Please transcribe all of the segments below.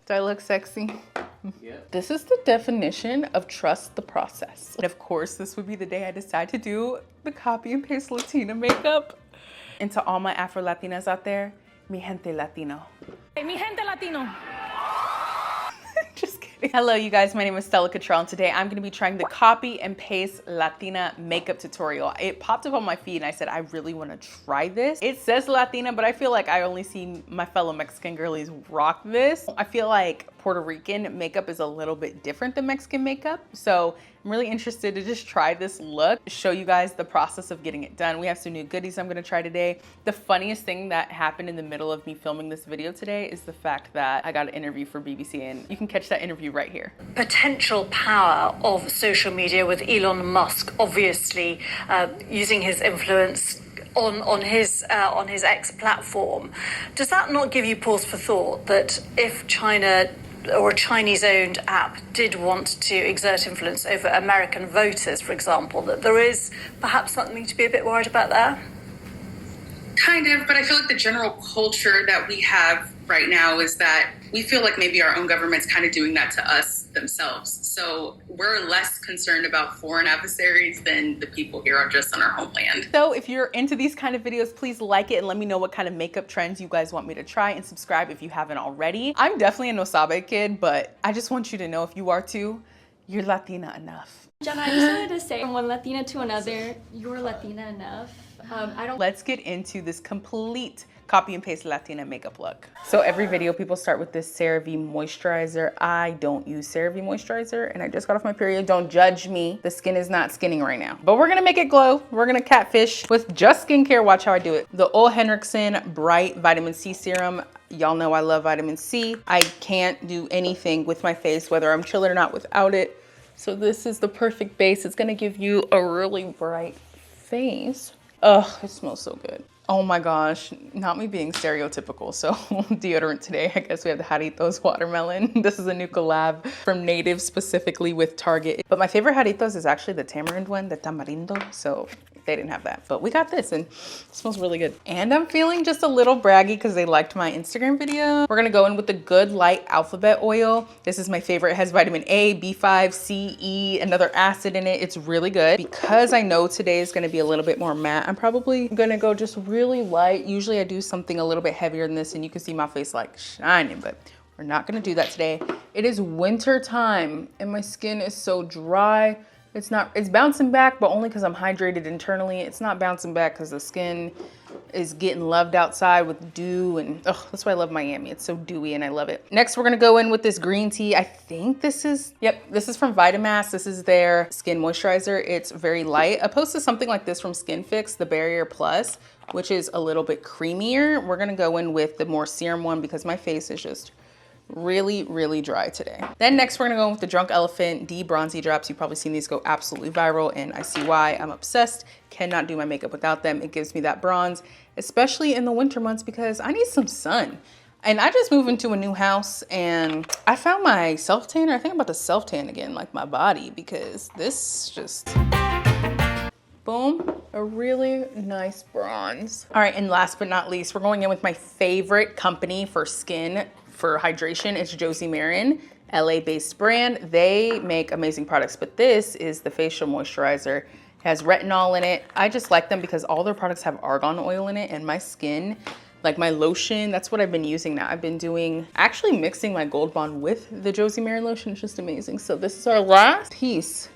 Do I look sexy? Yep. This is the definition of trust the process. And of course, this would be the day I decide to do the copy and paste Latina makeup. And to all my Afro Latinas out there, mi gente Latino. Mi gente Latino. Just kidding. Hello, you guys. My name is Stella Kittrell, and today I'm going to be trying the copy and paste Latina makeup tutorial. It popped up on my feed, and I said, I really want to try this. It says Latina, but I feel like I only see my fellow Mexican girlies rock this. I feel like Puerto Rican makeup is a little bit different than Mexican makeup. So I'm really interested to just try this look, show you guys the process of getting it done. We have some new goodies I'm gonna try today. The funniest thing that happened in the middle of me filming this video today is the fact that I got an interview for BBC, and you can catch that interview right here. Potential power of social media with Elon Musk, obviously using his influence on his X platform. Does that not give you pause for thought that if China or a Chinese-owned app did want to exert influence over American voters, for example, that there is perhaps something to be a bit worried about there? Kind of, but I feel like the general culture that we have right now is that we feel like maybe our own government's kind of doing that to us themselves. So we're less concerned about foreign adversaries than the people here are just on our homeland. So if you're into these kind of videos, please like it and let me know what kind of makeup trends you guys want me to try, and subscribe if you haven't already. I'm definitely a no sabe kid, but I just want you to know, if you are too, you're Latina enough. Jenna, I just wanted to say, from one Latina to another, you're Latina enough. Let's get into this complete copy and paste Latina makeup look. So every video people start with this CeraVe moisturizer. I don't use CeraVe moisturizer, and I just got off my period. Don't judge me. The skin is not skinning right now, but we're gonna make it glow. We're gonna catfish with just skincare. Watch how I do it. The Ole Henriksen Bright Vitamin C Serum. Y'all know I love vitamin C. I can't do anything with my face, whether I'm chilling or not, without it. So this is the perfect base. It's gonna give you a really bright face. Ugh, it smells so good. Oh my gosh, not me being stereotypical. So deodorant today, I guess we have the Jarritos watermelon. This is a new collab from Native, specifically with Target. But my favorite Jarritos is actually the tamarind one, the tamarindo. So they didn't have that, but we got this and it smells really good. And I'm feeling just a little braggy because they liked my Instagram video. We're gonna go in with the Good Light Alphabet Oil. This is my favorite. It has vitamin A, B5, C, E, another acid in it. It's really good. Because I know today is gonna be a little bit more matte, I'm probably gonna go just really light. Usually I do something a little bit heavier than this, and you can see my face like shining, but we're not gonna do that today. It is winter time and my skin is so dry. It's bouncing back, but only because I'm hydrated internally. It's not bouncing back because the skin is getting loved outside with dew, and that's why I love Miami. It's so dewy and I love it. Next, we're gonna go in with this green tea. I think this is from Vitamask. This is their skin moisturizer. It's very light, opposed to something like this from Skin Fix, the Barrier Plus, which is a little bit creamier. We're gonna go in with the more serum one because my face is just really, really dry today. Then next we're gonna go in with the Drunk Elephant De-Bronzy Drops. You've probably seen these go absolutely viral, and I see why. I'm obsessed. Cannot do my makeup without them. It gives me that bronze, especially in the winter months because I need some sun. And I just moved into a new house and I found my self-tanner. I think I'm about to self-tan again, like my body, because this just, boom, a really nice bronze. All right, and last but not least, we're going in with my favorite company for skin, for hydration. It's Josie Maran, LA-based brand. They make amazing products, but this is the facial moisturizer. It has retinol in it. I just like them because all their products have argan oil in it, and my skin, like my lotion, that's what I've been using now. I've been actually mixing my Gold Bond with the Josie Maran lotion. It's just amazing. So this is our last piece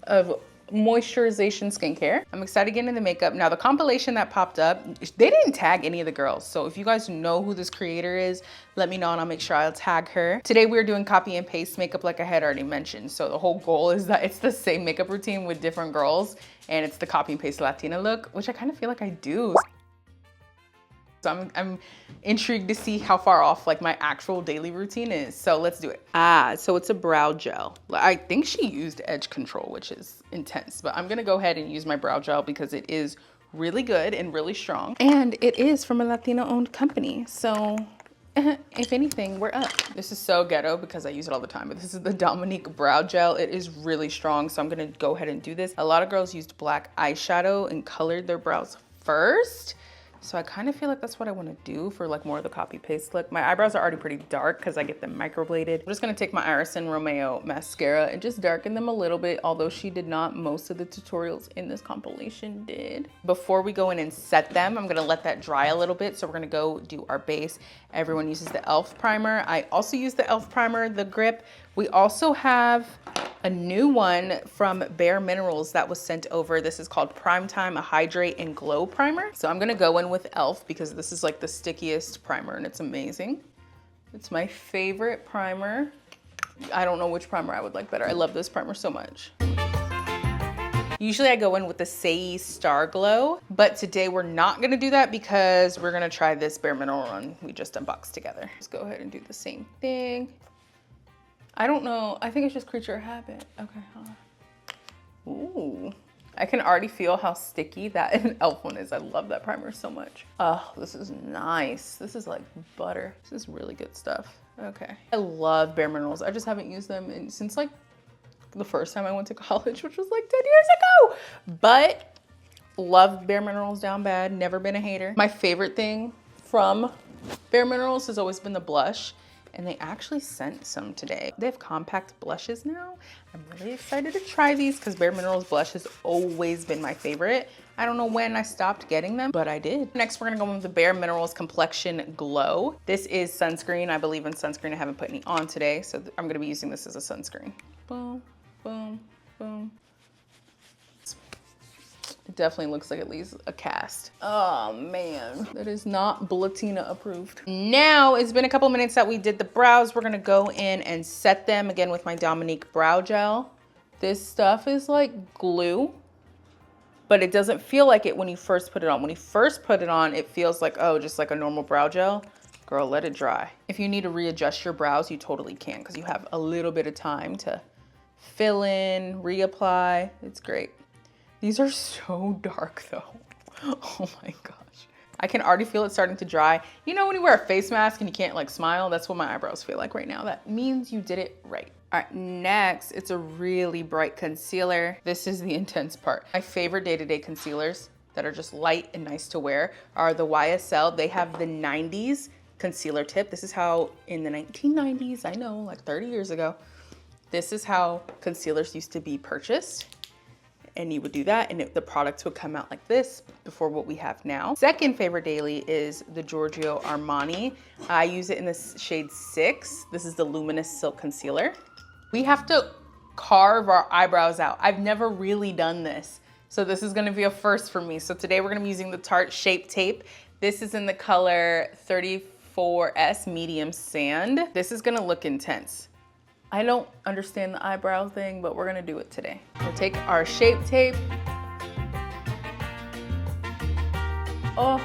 of moisturization skincare. I'm excited to get into the makeup. Now the compilation that popped up, they didn't tag any of the girls. So if you guys know who this creator is, let me know and I'll make sure I'll tag her. Today we're doing copy and paste makeup like I had already mentioned. So the whole goal is that it's the same makeup routine with different girls, and it's the copy and paste Latina look, which I kind of feel like I do. So I'm intrigued to see how far off like my actual daily routine is. So let's do it. So it's a brow gel. I think she used Edge Control, which is intense, but I'm gonna go ahead and use my brow gel because it is really good and really strong. And it is from a Latina owned company. So if anything, we're up. This is so ghetto because I use it all the time, but this is the Dominique brow gel. It is really strong. So I'm gonna go ahead and do this. A lot of girls used black eyeshadow and colored their brows first. So I kind of feel like that's what I want to do for like more of the copy paste look. My eyebrows are already pretty dark because I get them microbladed. I'm just going to take my Iris and Romeo mascara and just darken them a little bit, although she did not. Most of the tutorials in this compilation did. Before we go in and set them, I'm going to let that dry a little bit. So we're going to go do our base. Everyone uses the e.l.f. primer. I also use the e.l.f. primer, the grip. We also have a new one from Bare Minerals that was sent over. This is called Primetime, a Hydrate and Glow Primer. So I'm gonna go in with e.l.f. because this is like the stickiest primer and it's amazing. It's my favorite primer. I don't know which primer I would like better. I love this primer so much. Usually I go in with the Say Star Glow, but today we're not gonna do that because we're gonna try this Bare Mineral one we just unboxed together. Let's go ahead and do the same thing. I don't know. I think it's just creature of habit. Okay, hold on. Ooh. I can already feel how sticky that e.l.f. one is. I love that primer so much. Oh, this is nice. This is like butter. This is really good stuff. Okay. I love Bare Minerals. I just haven't used them since like the first time I went to college, which was like 10 years ago. But love Bare Minerals down bad. Never been a hater. My favorite thing from Bare Minerals has always been the blush. And they actually sent some today. They have compact blushes now. I'm really excited to try these because Bare Minerals blush has always been my favorite. I don't know when I stopped getting them, but I did. Next, we're gonna go with the Bare Minerals Complexion Glow. This is sunscreen. I believe in sunscreen. I haven't put any on today, so I'm gonna be using this as a sunscreen. Boom, boom, boom. It definitely looks like at least a cast. Oh man, that is not Latina approved. Now, it's been a couple minutes that we did the brows. We're gonna go in and set them again with my Dominique Brow Gel. This stuff is like glue, but it doesn't feel like it when you first put it on. When you first put it on, it feels like, oh, just like a normal brow gel. Girl, let it dry. If you need to readjust your brows, you totally can because you have a little bit of time to fill in, reapply. It's great. These are so dark though. Oh my gosh. I can already feel it starting to dry. You know when you wear a face mask and you can't like smile? That's what my eyebrows feel like right now. That means you did it right. All right, next, it's a really bright concealer. This is the intense part. My favorite day-to-day concealers that are just light and nice to wear are the YSL. They have the 90s concealer tip. This is how in the 1990s, I know, like 30 years ago, this is how concealers used to be purchased. And you would do that and the products would come out like this before what we have now. Second favorite daily is the Giorgio Armani. I use it in the shade 6. This is the Luminous Silk Concealer. We have to carve our eyebrows out. I've never really done this. So this is gonna be a first for me. So today we're gonna be using the Tarte Shape Tape. This is in the color 34S Medium Sand. This is gonna look intense. I don't understand the eyebrow thing, but we're gonna do it today. We'll take our Shape Tape. Oh.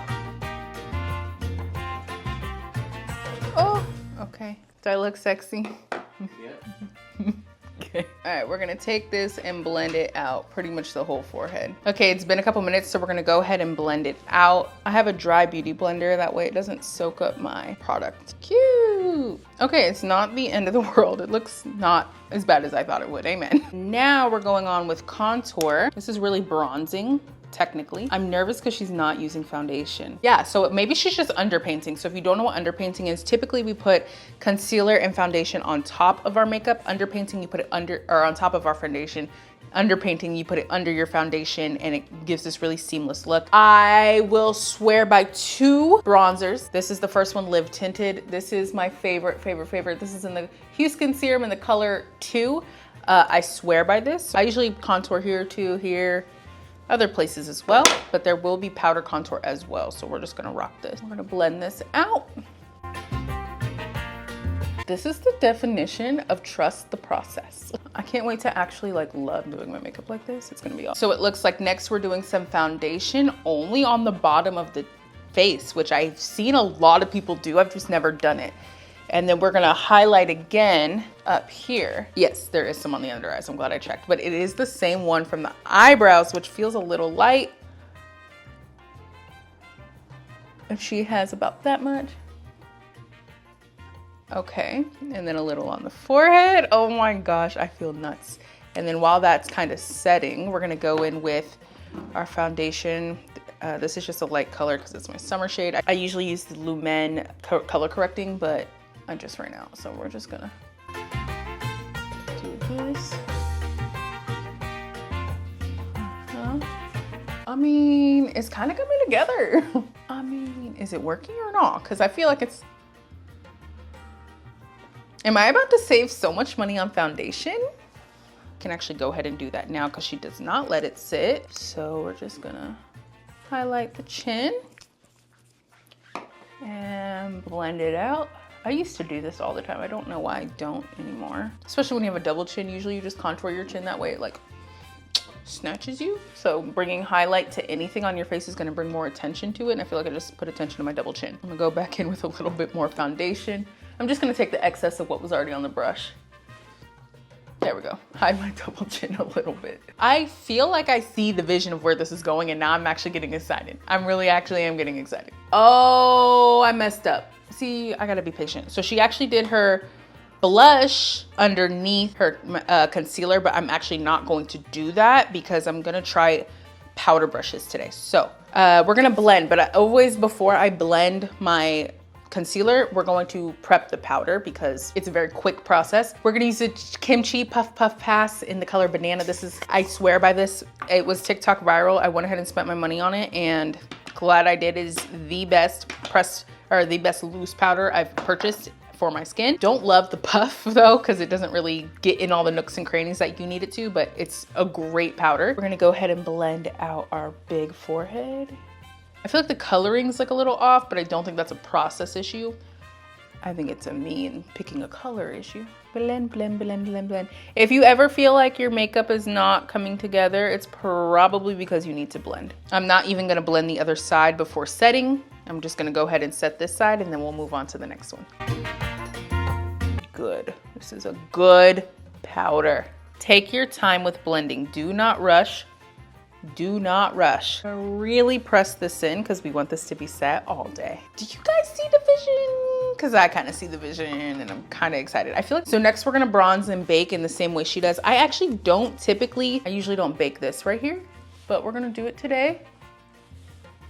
Oh, okay. Do I look sexy? Yeah. Okay. All right, we're gonna take this and blend it out, pretty much the whole forehead. Okay, it's been a couple minutes, so we're gonna go ahead and blend it out. I have a dry beauty blender, that way it doesn't soak up my product. Cute. Okay, it's not the end of the world. It looks not as bad as I thought it would, amen. Now we're going on with contour. This is really bronzing. Technically. I'm nervous because she's not using foundation. Yeah, so maybe she's just underpainting. So if you don't know what underpainting is, typically we put concealer and foundation on top of our makeup. Underpainting, you put it under, or on top of our foundation. Underpainting, you put it under your foundation and it gives this really seamless look. I will swear by 2 bronzers. This is the first one, Live Tinted. This is my favorite. This is in the Houston Serum in the color 2. I swear by this. I usually contour here, 2 here, other places as well, but there will be powder contour as well. So we're just gonna rock this. We're gonna blend this out. This is the definition of trust the process. I can't wait to actually like love doing my makeup like this. It's gonna be awesome. So it looks like next we're doing some foundation only on the bottom of the face, which I've seen a lot of people do. I've just never done it. And then we're gonna highlight again up here. Yes, there is some on the under eyes. I'm glad I checked, but it is the same one from the eyebrows, which feels a little light. And she has about that much. Okay, and then a little on the forehead. Oh my gosh, I feel nuts. And then while that's kind of setting, we're gonna go in with our foundation. This is just a light color because it's my summer shade. I usually use the Lumen color correcting, but I just ran out. So we're just gonna do this. I mean, it's kind of coming together. I mean, is it working or not? Because I feel like it's... Am I about to save so much money on foundation? Can actually go ahead and do that now because she does not let it sit. So we're just gonna highlight the chin and blend it out. I used to do this all the time. I don't know why I don't anymore. Especially when you have a double chin, usually you just contour your chin that way. It like snatches you. So bringing highlight to anything on your face is gonna bring more attention to it. And I feel like I just put attention to my double chin. I'm gonna go back in with a little bit more foundation. I'm just gonna take the excess of what was already on the brush. There we go. Hide my double chin a little bit. I feel like I see the vision of where this is going and now I'm actually getting excited. I'm really actually am getting excited. Oh, I messed up. See, I gotta be patient. So she actually did her blush underneath her concealer, but I'm actually not going to do that because I'm gonna try powder brushes today. So we're gonna blend, but before I blend my concealer, we're going to prep the powder because it's a very quick process. We're gonna use the Kimchi Puff Puff Pass in the color Banana. This is, I swear by this, it was TikTok viral. I went ahead and spent my money on it and glad I did. It is the best pressed or the best loose powder I've purchased for my skin. Don't love the puff though, because it doesn't really get in all the nooks and crannies that you need it to, but it's a great powder. We're gonna go ahead and blend out our big forehead. I feel like the coloring's like a little off, but I don't think that's a process issue. I think it's a me and picking a color issue. Blend, blend, blend, blend, blend. If you ever feel like your makeup is not coming together, it's probably because you need to blend. I'm not even gonna blend the other side before setting. I'm just gonna go ahead and set this side and then we'll move on to the next one. Good. This is a good powder. Take your time with blending. Do not rush. Do not rush. Really press this in because we want this to be set all day. Do you guys see the vision? Because I kind of see the vision and I'm kind of excited. I feel like, so next we're gonna bronze and bake in the same way she does. I actually don't typically, I usually don't bake this right here, but we're gonna do it today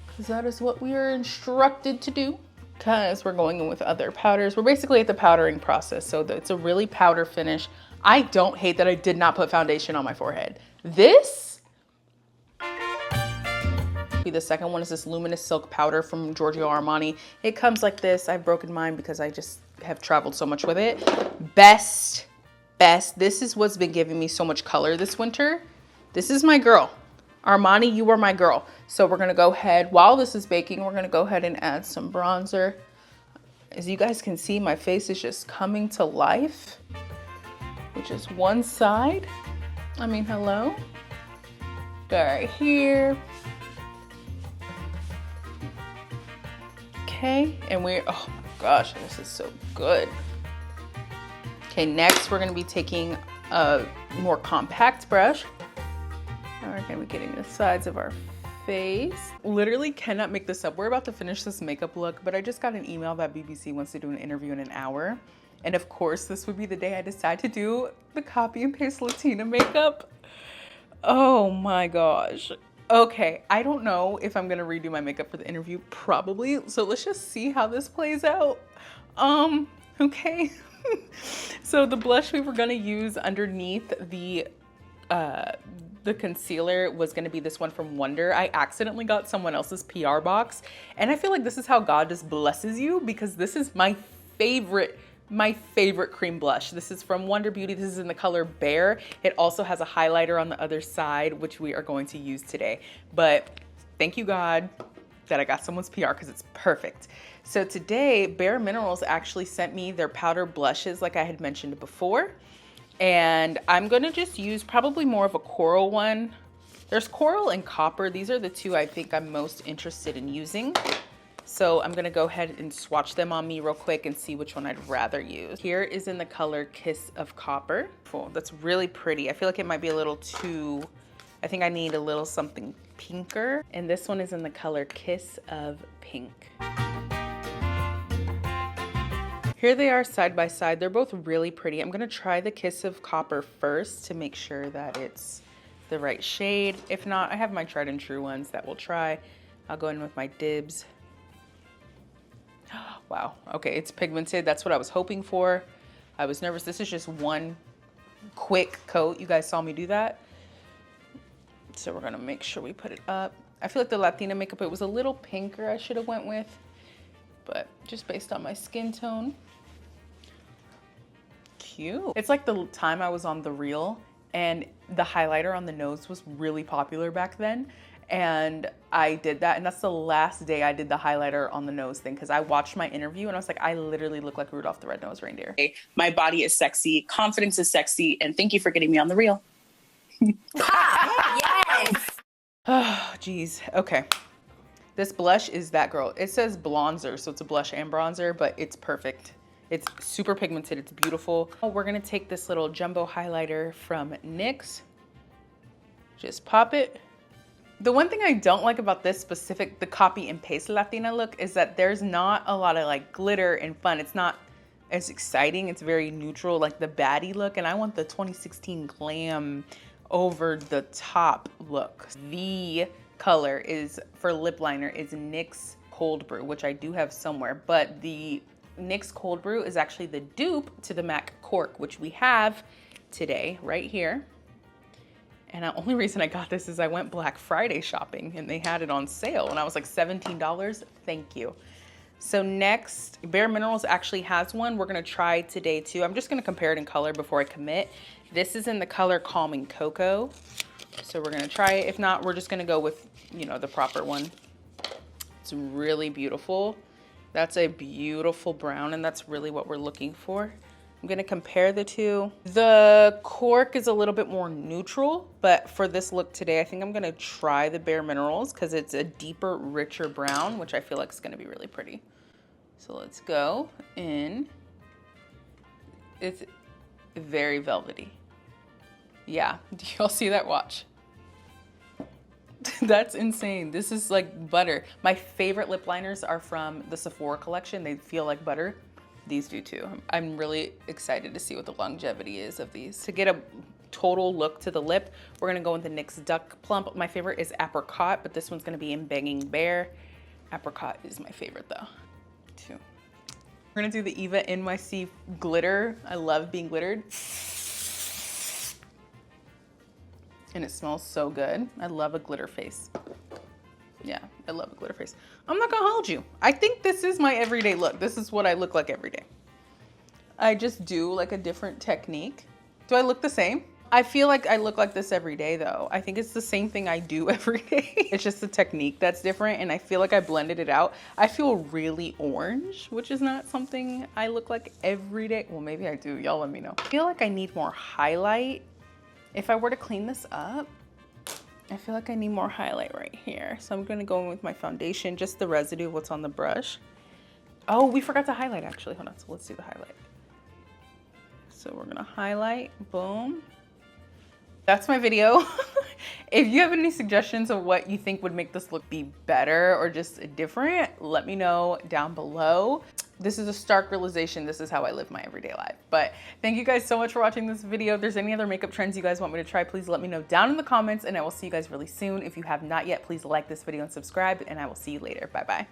because that is what we are instructed to do. Because we're going in with other powders. We're basically at the powdering process. So it's a really powder finish. I don't hate that I did not put foundation on my forehead. This, the second one is this Luminous Silk Powder from Giorgio Armani. It comes like this. I've broken mine because I just have traveled so much with it. Best. This is what's been giving me so much color this winter. This is my girl. Armani, you are my girl. So we're gonna go ahead, while this is baking, we're gonna go ahead and add some bronzer. As you guys can see, my face is just coming to life, which is one side. I mean, hello. Right here. Okay, and we're, oh my gosh, this is so good. Okay, next we're gonna be taking a more compact brush. Now we're gonna be getting the sides of our face. Literally cannot make this up. We're about to finish this makeup look, but I just got an email that BBC wants to do an interview in an hour. And of course, this would be the day I decide to do the copy and paste Latina makeup. Oh my gosh. Okay, I don't know if I'm gonna redo my makeup for the interview, probably. So let's just see how this plays out. Okay. So the blush we were gonna use underneath the concealer was gonna be this one from Wonder. I accidentally got someone else's PR box, and I feel like this is how God just blesses you, because this is my favorite cream blush. This is from Wonder Beauty. This is in the color Bear. It also has a highlighter on the other side, which we are going to use today. But thank you, God, that I got someone's PR, because it's perfect. So today, Bare Minerals actually sent me their powder blushes like I had mentioned before. And I'm gonna just use probably more of a coral one. There's coral and copper. These are the two I think I'm most interested in using. So I'm gonna go ahead and swatch them on me real quick and see which one I'd rather use. Here is in the color Kiss of Copper. Cool, that's really pretty. I feel like it might be a little too, I think I need a little something pinker. And this one is in the color Kiss of Pink. Here they are side by side. They're both really pretty. I'm gonna try the Kiss of Copper first to make sure that it's the right shade. If not, I have my tried and true ones that we'll try. I'll go in with my dibs. Wow, okay, it's pigmented. That's what I was hoping for. I was nervous. This is just one quick coat. You guys saw me do that. So we're gonna make sure we put it up. I feel like the Latina makeup, it was a little pinker I should have went with, but just based on my skin tone. Cute. It's like the time I was on The Real and the highlighter on the nose was really popular back then. And I did that, and that's the last day I did the highlighter on the nose thing, because I watched my interview and I was like, I literally look like Rudolph the Red-Nosed Reindeer. My body is sexy, confidence is sexy, and thank you for getting me on The Real. Yes. Oh, geez. Okay. This blush is that girl. It says bronzer, so it's a blush and bronzer, but it's perfect. It's super pigmented. It's beautiful. We're going to take this little jumbo highlighter from NYX. Just pop it. The one thing I don't like about this specific, the copy and paste Latina look, is that there's not a lot of like glitter and fun. It's not as exciting. It's very neutral, like the baddie look. And I want the 2016 glam over the top look. The color is for lip liner is NYX Cold Brew, which I do have somewhere, but the NYX Cold Brew is actually the dupe to the MAC Cork, which we have today right here. And the only reason I got this is I went Black Friday shopping and they had it on sale and I was like $17. Thank you. So next, Bare Minerals actually has one. We're gonna try today too. I'm just gonna compare it in color before I commit. This is in the color Calming Cocoa. So we're gonna try it. If not, we're just gonna go with, you know, the proper one. It's really beautiful. That's a beautiful brown and that's really what we're looking for. I'm gonna compare the two. The cork is a little bit more neutral, but for this look today, I think I'm gonna try the Bare Minerals because it's a deeper, richer brown, which I feel like is gonna be really pretty. So let's go in. It's very velvety. Yeah, do y'all see that? Watch. That's insane. This is like butter. My favorite lip liners are from the Sephora collection. They feel like butter. These do too. I'm really excited to see what the longevity is of these. To get a total look to the lip, we're gonna go with the NYX Duck Plump. My favorite is Apricot, but this one's gonna be in Banging Bear. Apricot is my favorite though, too. We're gonna do the Eva NYC glitter. I love being glittered. And it smells so good. I love a glitter face. Yeah, I love a glitter face. I'm not gonna hold you. I think this is my everyday look. This is what I look like every day. I just do like a different technique. Do I look the same? I feel like I look like this every day though. I think it's the same thing I do every day. It's just the technique that's different and I feel like I blended it out. I feel really orange, which is not something I look like every day. Well, maybe I do, y'all let me know. I feel like I need more highlight. If I were to clean this up, I feel like I need more highlight right here. So I'm gonna go in with my foundation, just the residue of what's on the brush. Oh, we forgot to highlight actually. Hold on, so let's do the highlight. So we're gonna highlight, boom. That's my video. If you have any suggestions of what you think would make this look be better or just different, let me know down below. This is a stark realization. This is how I live my everyday life. But thank you guys so much for watching this video. If there's any other makeup trends you guys want me to try, please let me know down in the comments and I will see you guys really soon. If you have not yet, please like this video and subscribe and I will see you later. Bye-bye.